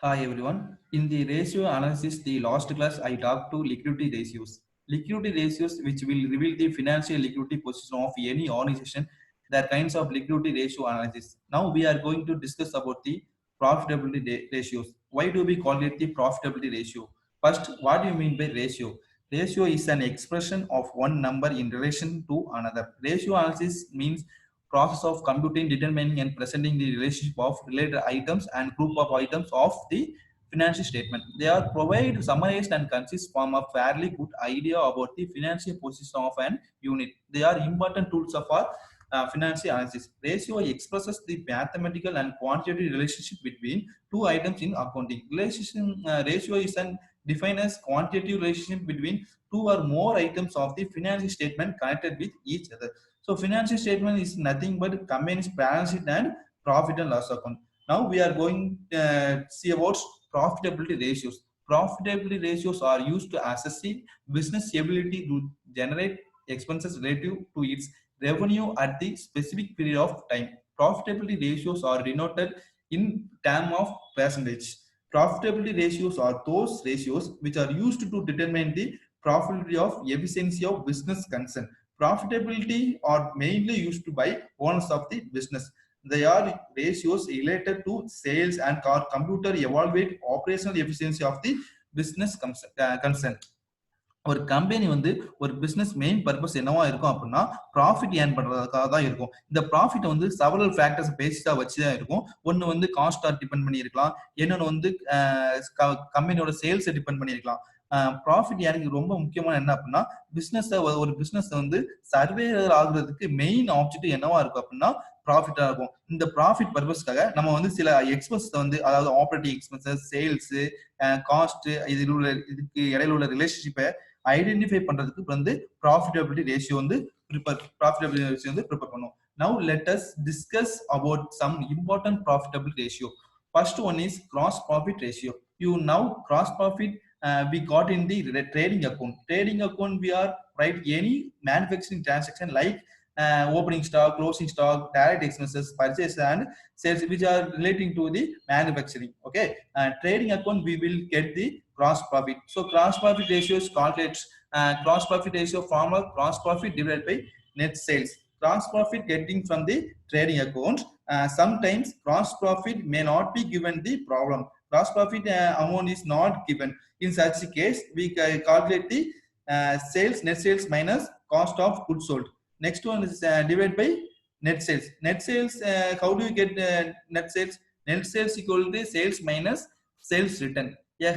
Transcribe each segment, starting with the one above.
Hi everyone. In the ratio analysis, the last class I talked to liquidity ratios. Liquidity ratios which will reveal the financial liquidity position of any organization. There are kinds of liquidity ratio analysis. Now we are going to discuss about the profitability ratios. Why do we call it the profitability ratio? First, what do you mean by ratio? Ratio is an expression of one number in relation to another. Ratio analysis means process of computing, determining, and presenting the relationship of related items and group of items of the financial statement. They are provide summarized and concise form of fairly good idea about the financial position of an unit. They are important tools of our financial analysis. Ratio expresses the mathematical and quantitative relationship between two items in accounting. Ratio is an defined as quantitative relationship between two or more items of the financial statement connected with each other. So financial statement is nothing but combines balance sheet and profit and loss account. Now we are going to see about profitability ratios. Profitability ratios are used to assess the business ability to generate expenses relative to its revenue at the specific period of time. Profitability ratios are denoted in term of percentage. Profitability ratios are those ratios which are used to determine the profitability of efficiency of business concern. Profitability are mainly used by owners of the business. They are ratios related to sales and computer evaluate operational efficiency of the business concern. ஒரு company வந்து ஒரு business main purpose என்னவா இருக்கும் அப்படின்னா profit earn பண்றதுக்காக தான் இருக்கும். இந்த ப்ராஃபிட் வந்து செவரல் ஃபேக்டர்ஸ் பேசிஸா வச்சுதான் இருக்கும். ஒன்னு வந்து காஸ்ட் டிபெண்ட் பண்ணி இருக்கலாம், இன்னொன்னு வந்து கம்பெனியோட சேல்ஸ் டிபெண்ட் பண்ணி இருக்கலாம். ப்ராஃபிட் ஏர்னிங் ரொம்ப முக்கியமான என்ன அப்படின்னா ஒரு பிசினஸ் வந்து சர்வே ஆகுறதுக்கு மெயின் ஆப்ஜெக்டிவ் என்னவா இருக்கும் அப்படின்னா ப்ராஃபிட்டா இருக்கும். இந்த ப்ராஃபிட் பர்பஸ்க்காக நம்ம வந்து சில எக்ஸ்பென்ஸ் வந்து அதாவது ஆப்ரேட்டிங் எக்ஸ்பென்சஸ், சேல்ஸ், காஸ்ட், இதுக்கு இடையில உள்ள ரிலேஷன்ஷிப்பை ஐடென்டிஃபை பண்றதுக்கு வந்து ப்ராஃபிட்டபிலிட்டி ரேஷியோ வந்து ப்ரிப்பேர் பண்ணும். Now let us discuss about some important profitability ratio. First one is gross profit ratio. You now gross profit we got in the trading account. Trading account we are write any manufacturing transaction like opening stock, closing stock, direct expenses, purchase and sales which are relating to the manufacturing. Okay, trading account we will get the gross profit. So gross profit ratio is calculated. Gross profit ratio formula gross profit divided by net sales. Gross profit getting from the trading account. Sometimes gross profit may not be given the problem. Gross profit amount is not given. In such a case, we calculate the net sales minus cost of goods sold. Next one is divided by net sales. Net sales, how do you get net sales? Net sales equal to sales minus sales return. A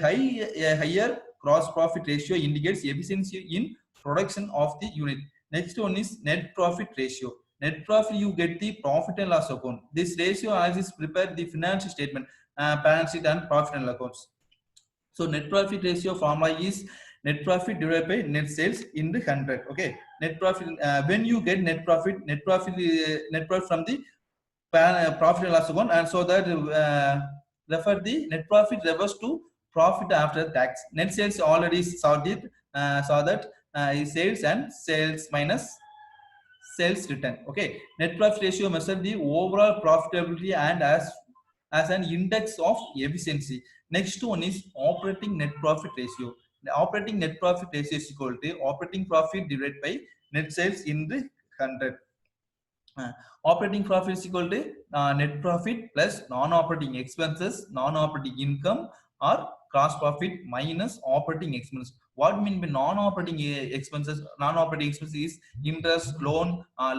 higher gross profit ratio indicates efficiency in production of the unit. Next one is net profit ratio. Net profit, you get the profit and loss account. This ratio analysis prepare the financial statement, balance sheet and profit and loss accounts. So net profit ratio formula is net profit divided by net sales in the 100. Okay, net profit when you get net profit from the profit and loss account, and so that refer the net profit refers to profit after tax. Net sales already saw that is sales and sales minus sales return. Okay, net profit ratio measure the overall profitability and as an index of efficiency. Next one is operating net profit ratio. The operating net profit ratio is equal to operating profit divided by net sales in the 100. Operating profit is equal to net profit plus non-operating expenses, non-operating income, or gross profit minus operating expenses. What mean by non-operating expenses? Non-operating expenses is interest, loan,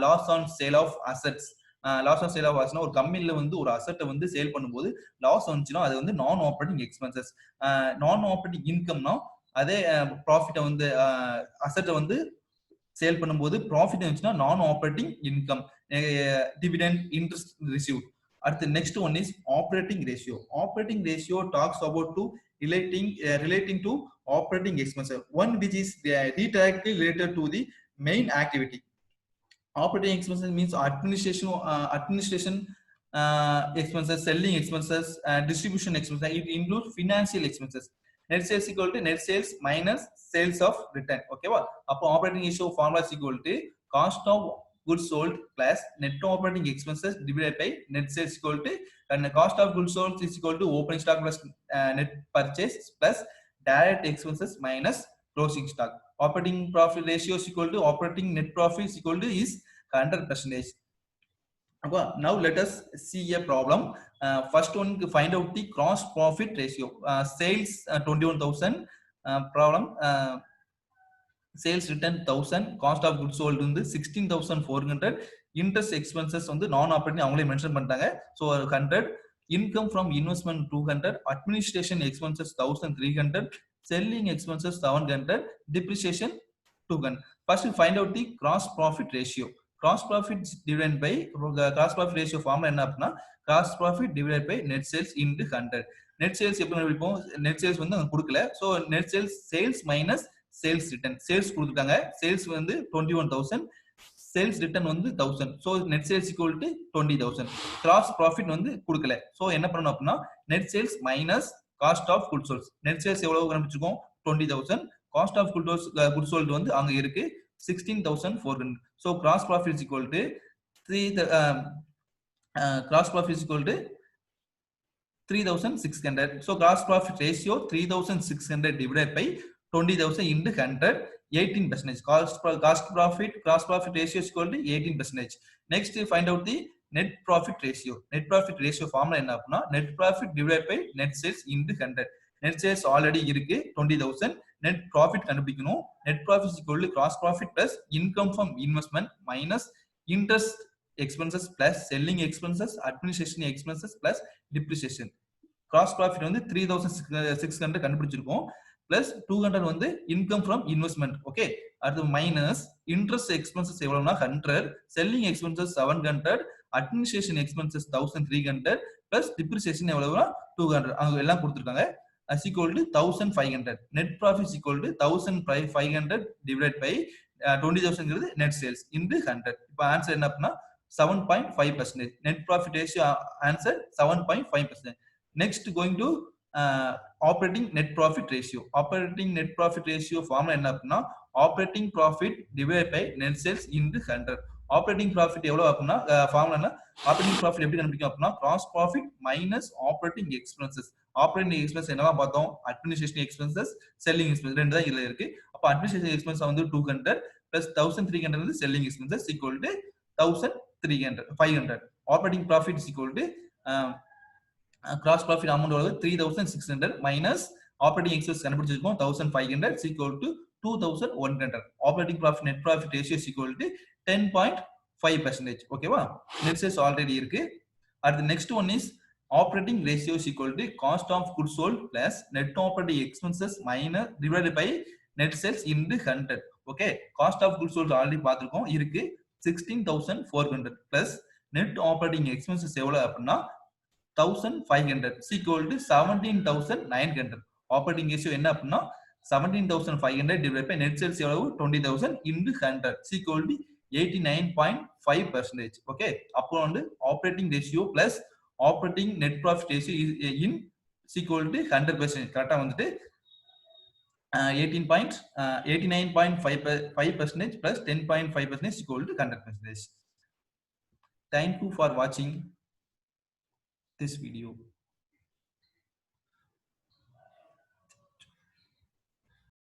loss on sale of assets. Loss of sale of ஆச்சுன்னா ஒரு கம்பெனில வந்து ஒரு அசட்டை வந்து sale பண்ணும்போது loss வந்துச்சுன்னா அது வந்து நான் ஆப்ரேட்டிங் எக்ஸ்பென்சஸ். நான் ஆப்ரேட்டிங் இன்கம்னா அதே ப்ராஃபிட்டை வந்து அசட்டை வந்து சேல் பண்ணும்போது ப்ராஃபிட் இருந்துச்சுன்னா நான் operating income, dividend, interest receive. அடுத்து next one is operating ratio. Operating ratio talks about to relating to operating expenses, one which is directly related to the main activity. Operating expenses means administration expenses, selling expenses, distribution expenses. It includes financial expenses. Net sales equal to net sales minus sales of return. Okay, well, operating ratio formula is equal to cost of goods sold plus net operating expenses divided by net sales equal to, and the cost of goods sold is equal to opening stock plus net purchase plus direct expenses minus closing stock. Operating profit ratio is equal to operating net profit is equal to is 100%. Now let us see a problem. First one, to find out the gross profit ratio. Sales 21,000. Problem. Sales return 1,000, cost of goods sold வந்து 16,400, interest expenses வந்து நான் operating அவங்களே mention பண்ணிட்டாங்க. So 100, income from investment 200, administration expenses 1,300, selling expenses 700, depreciation 200. First we find out the gross profit ratio. Gross profit divided by gross profit ratio formula என்ன அப்படின்னா gross profit divided by net sales into 100. net sales எப்படி கண்டுபிடிப்போம்? net sales வந்து அங்க கொடுக்கல. So net sales minus sales return. Sales கொடுத்துட்டாங்க, sales வந்து 21,000, sales return வந்து 1,000. So net sales equal to 20,000. Gross profit வந்து கொடுக்கல. ஸோ என்ன பண்ணணும் அப்படின்னா net sales minus cost of good sold. Net sales எவ்வளவு கண்டுபிடிச்சிருக்கோம்? 20,000. காஸ்ட் ஆஃப் குட் சோல்ட் வந்து அங்க இருக்கு 16,400. So gross profit equal to 3 gross profit equal to 3,600. So gross profit ratio 3,600 divided by 20,000 into 100, 18%. Gross profit ratio is equal to 18%. Next, we find out the net profit ratio. Net profit ratio formula என்ன அப்படின்னா net profit divided by net sales into 100. Net sales already இருக்கு 20,000. Net profit கண்டுபிடிக்கணும். Net profit is equal to gross profit plus income from investment minus interest expenses plus selling expenses, administration expenses plus depreciation. Gross profit வந்து 3,600 கண்டுபிடிச்சிருக்கோம். Plus 200 வந்து income from investment. Okay, அடுத்து minus interest expenses எவ்வளவுனா 100, selling expenses 700, administration expenses 1,300 plus depreciation எவ்வளவுனா 200. அவங்க எல்லாம் கொடுத்துருக்காங்க. as equal to 1,500. net profit is equal to 1,500 divided by 20,000 net sales into 100. இப்போ ஆன்சர் என்ன அப்படின்னா 7.5%. net profit ratio answer 7.5%. next going to operating net profit ratio. Operating net profit ratio formula என்ன அப்படின்னா operating profit divided by net sales into 100. operating profit எவ்வளவு அப்படின்னா formula என்ன? operating profit எப்படி கண்டுபிடிக்கும் அப்படின்னா gross profit minus operating expenses. operating expenses என்னலாம் பார்த்தோம்? administration expenses, selling expenses ரெண்டு தான் இதுல இருக்கு. அப்ப administration expenses வந்து 200 plus 1,300 வந்து selling expenses equal to 500. operating profit is equal to gross profit amount 3,600 minus operating expenses கண்டுபிடிச்சிருக்கோம் 1,500 is equal to 2,100. operating profit net profit ratio is equal to 10.5%. ஓகேவா? net sales already இருக்கு. அடுத்து next one is operating ratio is equal to cost of goods sold plus net operating expenses minus divided by net sales into 100. Okay, cost of goods sold already பார்த்திருக்கோம், இருக்கு 16,400 plus net operating expenses எவ்வளவு அப்படின்னா 1,500 is equal to 17,900. operating ratio என்ன அப்படின்னா 17,500 divided by net sales எவ்வளவு 20,000 into 100 is equal to 89.5%. okay, அப்போ வந்து operating ratio plus operating net profit ratio in is equal to 100%. கரெக்டா வந்துட்டு 89.5% plus 10.5% is equal to 100%. Thank you for watching this video.